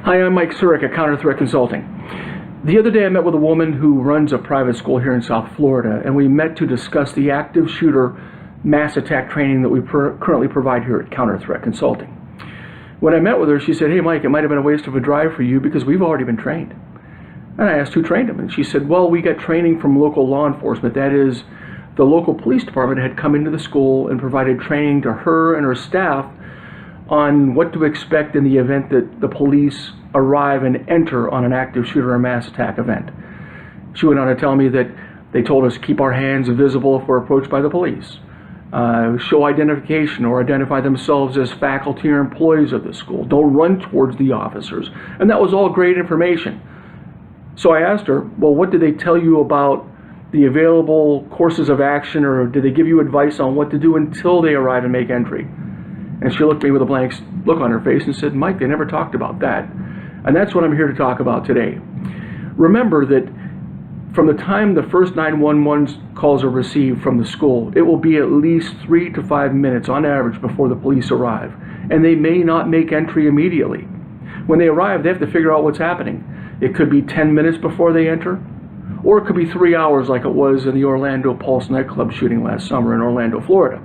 Hi, I'm Mike Surik at CounterThreat Consulting. The other day I met with a woman who runs a private school here in South Florida, and we met to discuss the active shooter mass attack training that we currently provide here at CounterThreat Consulting. When I met with her, she said, "Hey Mike, it might have been a waste of a drive for you because we've already been trained." And I asked who trained them, and she said, well, we got training from local law enforcement. That is, the local police department had come into the school and provided training to her and her staff on what to expect in the event that the police arrive and enter on an active shooter or mass attack event. She went on to tell me that they told us to keep our hands visible if we're approached by the police, show identification or identify themselves as faculty or employees of the school, don't run towards the officers, and that was all great information. So I asked her, well, what did they tell you about the available courses of action, or did they give you advice on what to do until they arrive and make entry? And she looked at me with a blank look on her face and said, Mike, they never talked about that. And that's what I'm here to talk about today. Remember that from the time the first 911 calls are received from the school, it will be at least 3 to 5 minutes on average before the police arrive. And they may not make entry immediately. When they arrive, they have to figure out what's happening. It could be 10 minutes before they enter, or it could be 3 hours like it was in the Orlando Pulse nightclub shooting last summer in Orlando, Florida.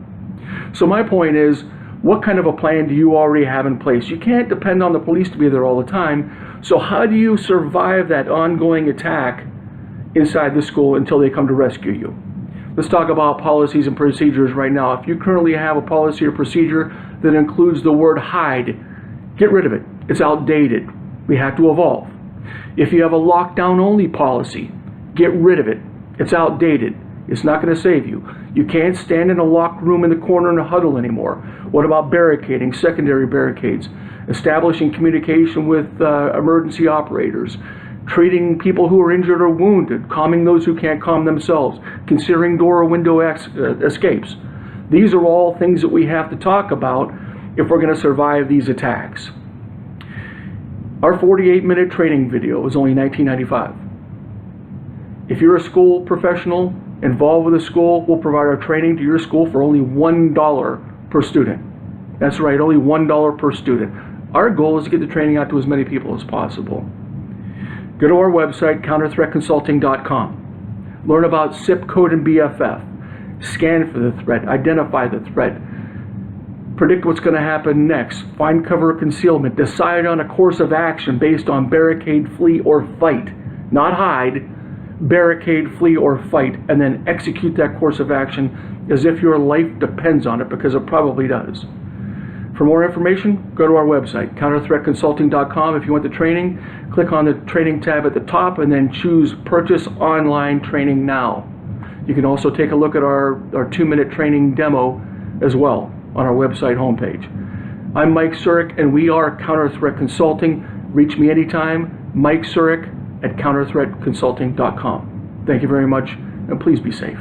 So my point is, what kind of a plan do you already have in place? You can't depend on the police to be there all the time. So how do you survive that ongoing attack inside the school until they come to rescue you? Let's talk about policies and procedures right now. If you currently have a policy or procedure that includes the word hide, get rid of it. It's outdated. We have to evolve. If you have a lockdown only policy, get rid of it. It's outdated. It's not going to save you. You can't stand in a locked room in the corner and huddle anymore. What about barricading, secondary barricades, establishing communication with emergency operators, treating people who are injured or wounded, calming those who can't calm themselves, considering door or window escapes? These are all things that we have to talk about if we're going to survive these attacks. Our 48-minute training video is only $19.95. If you're a school professional involved with a school, we'll provide our training to your school for only $1 per student. That's right, only $1 per student. Our goal is to get the training out to as many people as possible. Go to our website, CounterThreatConsulting.com. Learn about SIP code and BFF. Scan for the threat, identify the threat, predict what's going to happen next, find cover or concealment, decide on a course of action based on barricade, flee, or fight. Not hide, barricade, flee, or fight, and then execute that course of action as if your life depends on it, because it probably does. For more information, go to our website, CounterThreatConsulting.com. If you want the training, click on the training tab at the top and then choose Purchase Online Training Now. You can also take a look at our 2-minute training demo as well on our website homepage. I'm Mike Surik, and we are CounterThreat Consulting. Reach me anytime, Mike Surik at CounterThreatConsulting.com. Thank you very much, and please be safe.